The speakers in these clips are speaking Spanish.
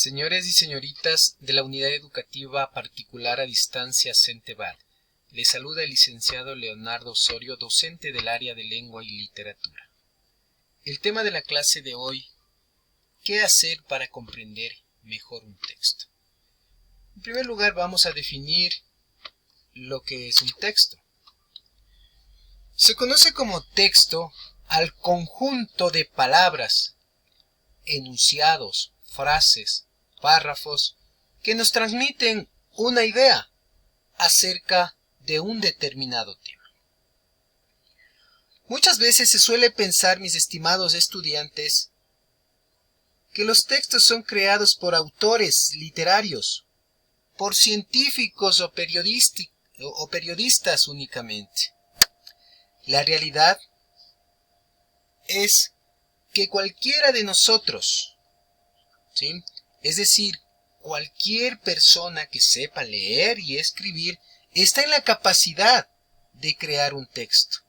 Señores y señoritas de la Unidad Educativa Particular a Distancia CENTEBAD, les saluda el licenciado Leonardo Osorio, docente del área de Lengua y Literatura. El tema de la clase de hoy: ¿qué hacer para comprender mejor un texto? En primer lugar, vamos a definir lo que es un texto. Se conoce como texto al conjunto de palabras, enunciados, frases, párrafos que nos transmiten una idea acerca de un determinado tema. Muchas veces se suele pensar, mis estimados estudiantes, que los textos son creados por autores literarios, por científicos o periodistas únicamente. La realidad es que cualquiera de nosotros, ¿sí?, es decir, cualquier persona que sepa leer y escribir, está en la capacidad de crear un texto.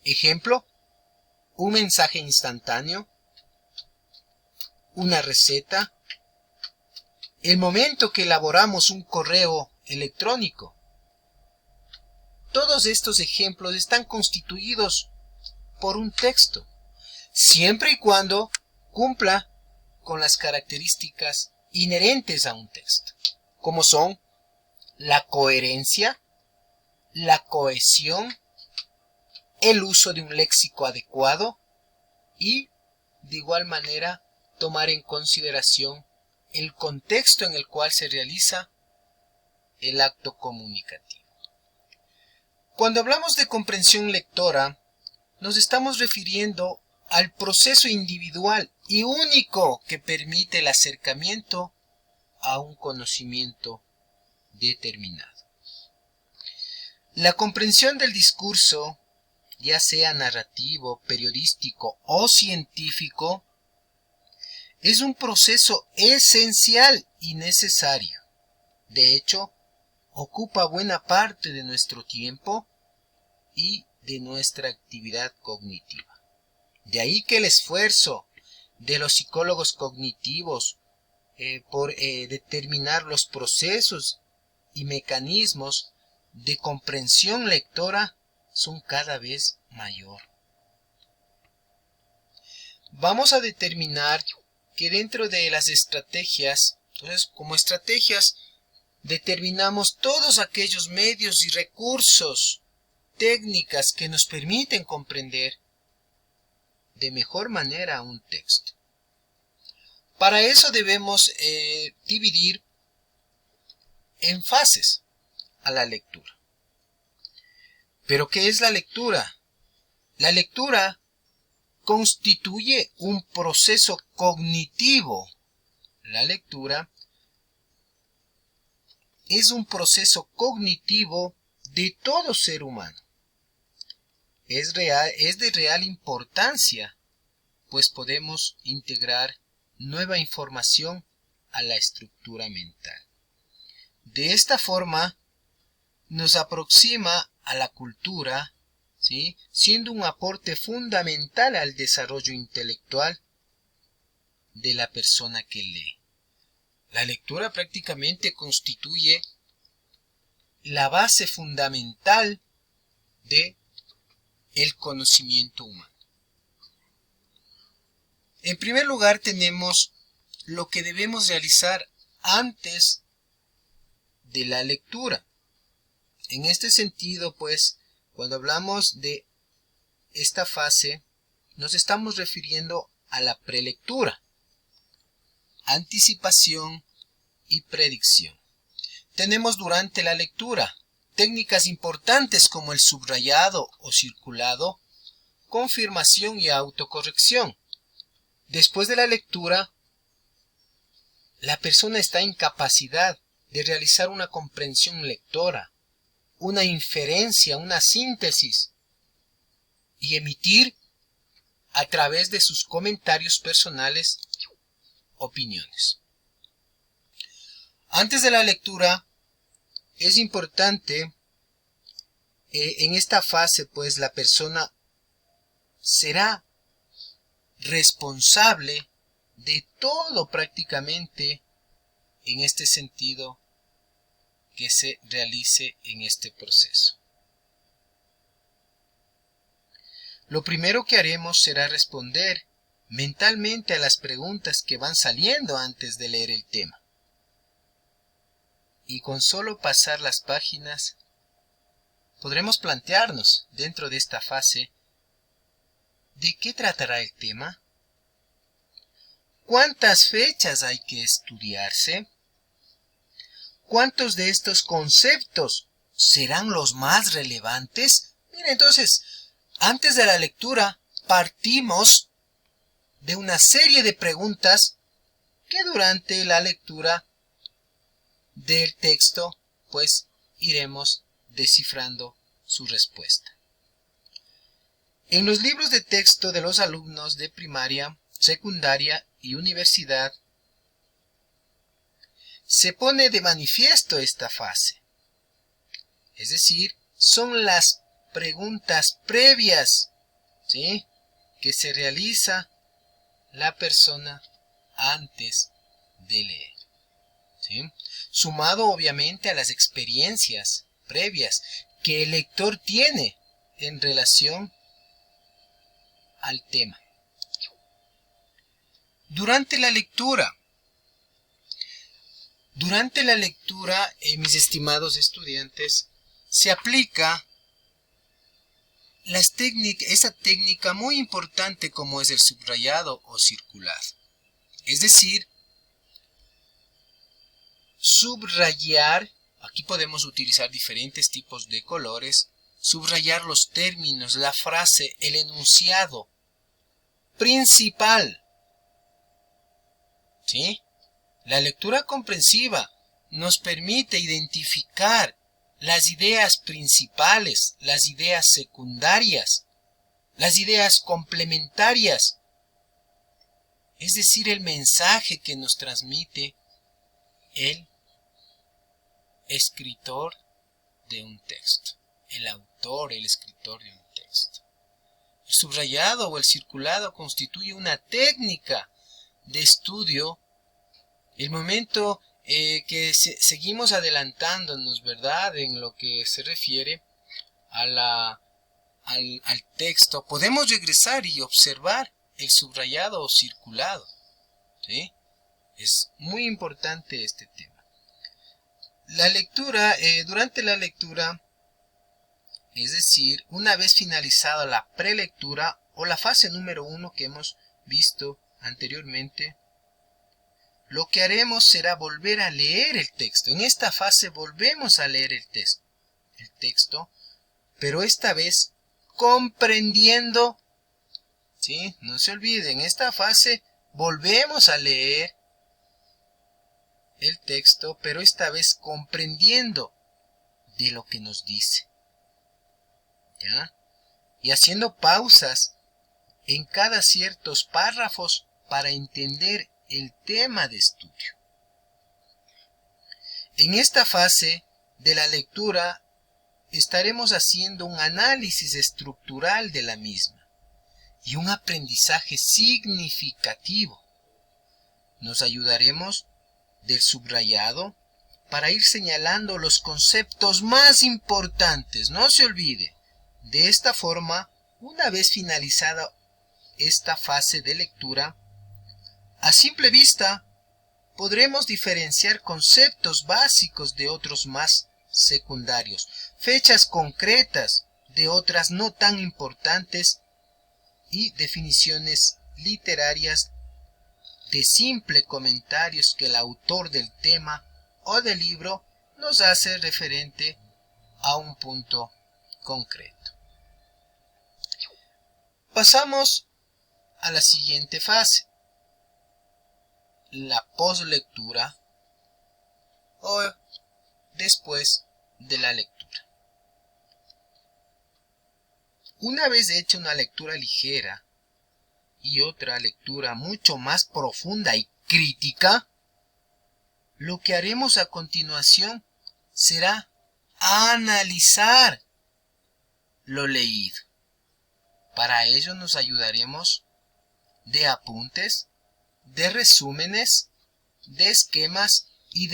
Ejemplo: un mensaje instantáneo, una receta, el momento que elaboramos un correo electrónico. Todos estos ejemplos están constituidos por un texto, siempre y cuando cumpla con las características inherentes a un texto, como son la coherencia, la cohesión, el uso de un léxico adecuado y, de igual manera, tomar en consideración el contexto en el cual se realiza el acto comunicativo. Cuando hablamos de comprensión lectora, nos estamos refiriendo al proceso individual y único que permite el acercamiento a un conocimiento determinado. La comprensión del discurso, ya sea narrativo, periodístico o científico, es un proceso esencial y necesario. De hecho, ocupa buena parte de nuestro tiempo y de nuestra actividad cognitiva. De ahí que el esfuerzo de los psicólogos cognitivos por determinar los procesos y mecanismos de comprensión lectora son cada vez mayor. Vamos a determinar que dentro de las estrategias, entonces, como estrategias, determinamos todos aquellos medios y recursos, técnicas que nos permiten comprender de mejor manera un texto. Para eso debemos dividir en fases a la lectura. ¿Pero qué es la lectura? La lectura constituye un proceso cognitivo. La lectura es un proceso cognitivo de todo ser humano. Es de real importancia, pues podemos integrar nueva información a la estructura mental. De esta forma, nos aproxima a la cultura, ¿sí?, siendo un aporte fundamental al desarrollo intelectual de la persona que lee. La lectura prácticamente constituye la base fundamental de el conocimiento humano. En primer lugar, tenemos lo que debemos realizar antes de la lectura. En este sentido, pues, cuando hablamos de esta fase, nos estamos refiriendo a la prelectura, anticipación y predicción. Tenemos durante la lectura técnicas importantes como el subrayado o circulado, confirmación y autocorrección. Después de la lectura, la persona está en capacidad de realizar una comprensión lectora, una inferencia, una síntesis, y emitir a través de sus comentarios personales opiniones. Antes de la lectura es importante, en esta fase, pues, la persona será responsable de todo prácticamente en este sentido que se realice en este proceso. Lo primero que haremos será responder mentalmente a las preguntas que van saliendo antes de leer el tema. Y con solo pasar las páginas, podremos plantearnos dentro de esta fase ¿de qué tratará el tema? ¿Cuántas fechas hay que estudiarse? ¿Cuántos de estos conceptos serán los más relevantes? Mira, entonces, antes de la lectura partimos de una serie de preguntas que durante la lectura del texto pues iremos descifrando su respuesta. En los libros de texto de los alumnos de primaria, secundaria y universidad se pone de manifiesto esta fase. Es decir, son las preguntas previas, ¿sí?, que se realiza la persona antes de leer, ¿sí?, sumado obviamente a las experiencias previas que el lector tiene en relación al tema. Durante la lectura, mis estimados estudiantes, se aplica esa técnica muy importante como es el subrayado o circulado. Es decir, subrayar, aquí podemos utilizar diferentes tipos de colores, subrayar los términos, la frase, el enunciado principal. ¿Sí? La lectura comprensiva nos permite identificar las ideas principales, las ideas secundarias, las ideas complementarias, es decir, el mensaje que nos transmite el escritor de un texto, el autor, el escritor de un texto. El subrayado o el circulado constituye una técnica de estudio. El momento que seguimos adelantándonos, ¿verdad?, en lo que se refiere a al texto, podemos regresar y observar el subrayado o circulado, ¿sí? Es muy importante este tema. La lectura, durante la lectura, es decir, una vez finalizada la prelectura o la fase número 1 que hemos visto anteriormente, lo que haremos será volver a leer el texto. En esta fase volvemos a leer el texto, pero esta vez comprendiendo, ¿sí? No se olviden, en esta fase volvemos a leer el texto, pero esta vez comprendiendo de lo que nos dice, ¿ya? Y haciendo pausas en cada ciertos párrafos para entender el tema de estudio. En esta fase de la lectura estaremos haciendo un análisis estructural de la misma y un aprendizaje significativo. Nos ayudaremos del subrayado para ir señalando los conceptos más importantes. No se olvide, de esta forma, una vez finalizada esta fase de lectura, a simple vista podremos diferenciar conceptos básicos de otros más secundarios, fechas concretas de otras no tan importantes y definiciones literarias de simple comentarios que el autor del tema o del libro nos hace referente a un punto concreto. Pasamos a la siguiente fase, la poslectura o después de la lectura. Una vez hecha una lectura ligera y otra lectura mucho más profunda y crítica, lo que haremos a continuación será analizar lo leído. Para ello nos ayudaremos de apuntes, de resúmenes, de esquemas y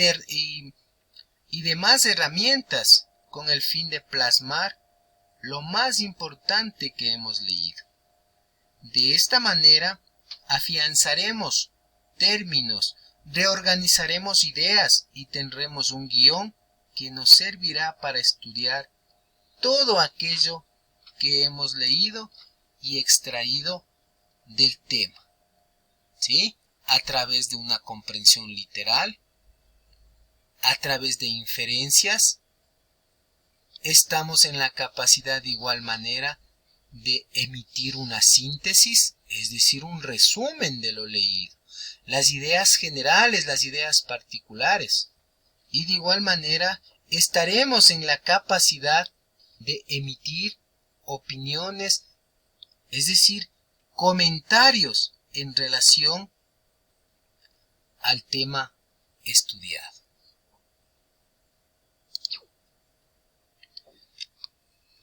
demás herramientas con el fin de plasmar lo más importante que hemos leído. De esta manera, afianzaremos términos, reorganizaremos ideas y tendremos un guión que nos servirá para estudiar todo aquello que hemos leído y extraído del tema, ¿sí? A través de una comprensión literal, a través de inferencias. Estamos en la capacidad de igual manera de emitir una síntesis, es decir, un resumen de lo leído, las ideas generales, las ideas particulares, y de igual manera estaremos en la capacidad de emitir opiniones, es decir, comentarios en relación al tema estudiado.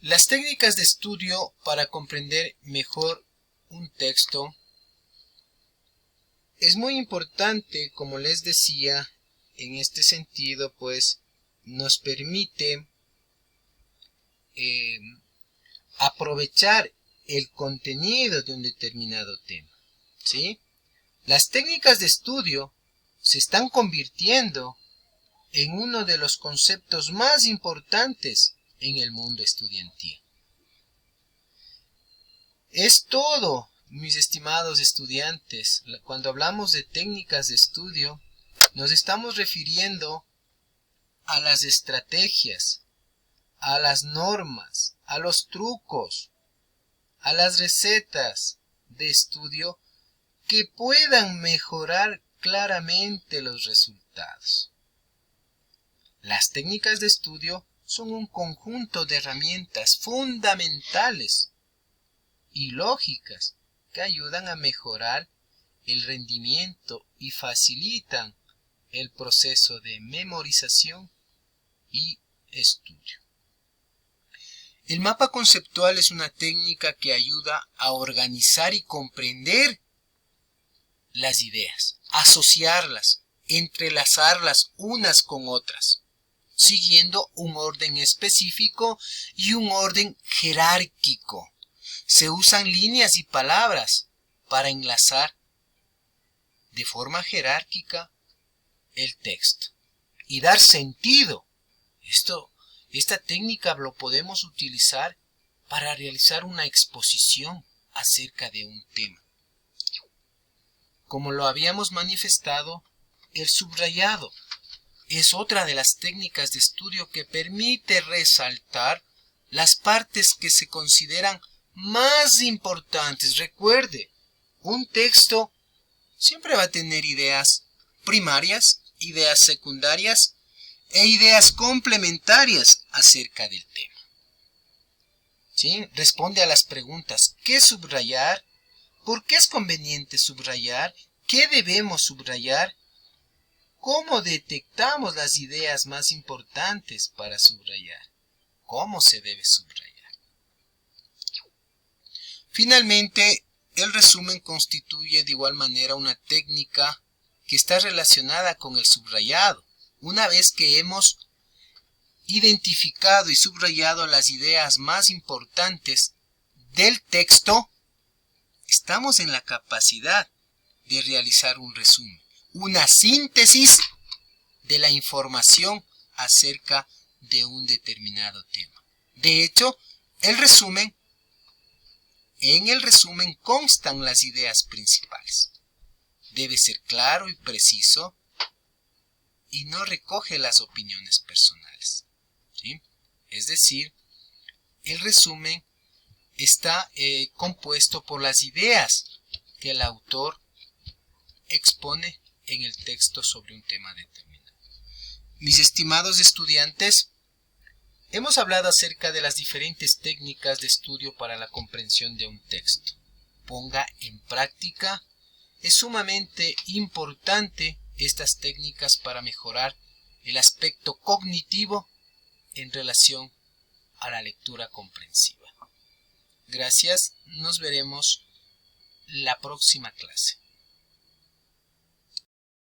Las técnicas de estudio para comprender mejor un texto es muy importante, como les decía, en este sentido, pues nos permite aprovechar el contenido de un determinado tema, ¿sí? Las técnicas de estudio se están convirtiendo en uno de los conceptos más importantes en el mundo estudiantil. Es todo, mis estimados estudiantes, cuando hablamos de técnicas de estudio, nos estamos refiriendo a las estrategias, a las normas, a los trucos, a las recetas de estudio que puedan mejorar claramente los resultados. Las técnicas de estudio son un conjunto de herramientas fundamentales y lógicas que ayudan a mejorar el rendimiento y facilitan el proceso de memorización y estudio. El mapa conceptual es una técnica que ayuda a organizar y comprender las ideas, asociarlas, entrelazarlas unas con otras, siguiendo un orden específico y un orden jerárquico. Se usan líneas y palabras para enlazar de forma jerárquica el texto y dar sentido. Esta técnica lo podemos utilizar para realizar una exposición acerca de un tema. Como lo habíamos manifestado, el subrayado es otra de las técnicas de estudio que permite resaltar las partes que se consideran más importantes. Recuerde, un texto siempre va a tener ideas primarias, ideas secundarias e ideas complementarias acerca del tema. ¿Sí? Responde a las preguntas: ¿qué subrayar? ¿Por qué es conveniente subrayar? ¿Qué debemos subrayar? ¿Cómo detectamos las ideas más importantes para subrayar? ¿Cómo se debe subrayar? Finalmente, el resumen constituye de igual manera una técnica que está relacionada con el subrayado. Una vez que hemos identificado y subrayado las ideas más importantes del texto, estamos en la capacidad de realizar un resumen, una síntesis de la información acerca de un determinado tema. De hecho, en el resumen constan las ideas principales. Debe ser claro y preciso y no recoge las opiniones personales, ¿sí? Es decir, el resumen está compuesto por las ideas que el autor expone en el texto sobre un tema determinado. Mis estimados estudiantes, hemos hablado acerca de las diferentes técnicas de estudio para la comprensión de un texto. Ponga en práctica. Es sumamente importante estas técnicas para mejorar el aspecto cognitivo en relación a la lectura comprensiva. Gracias, nos veremos la próxima clase.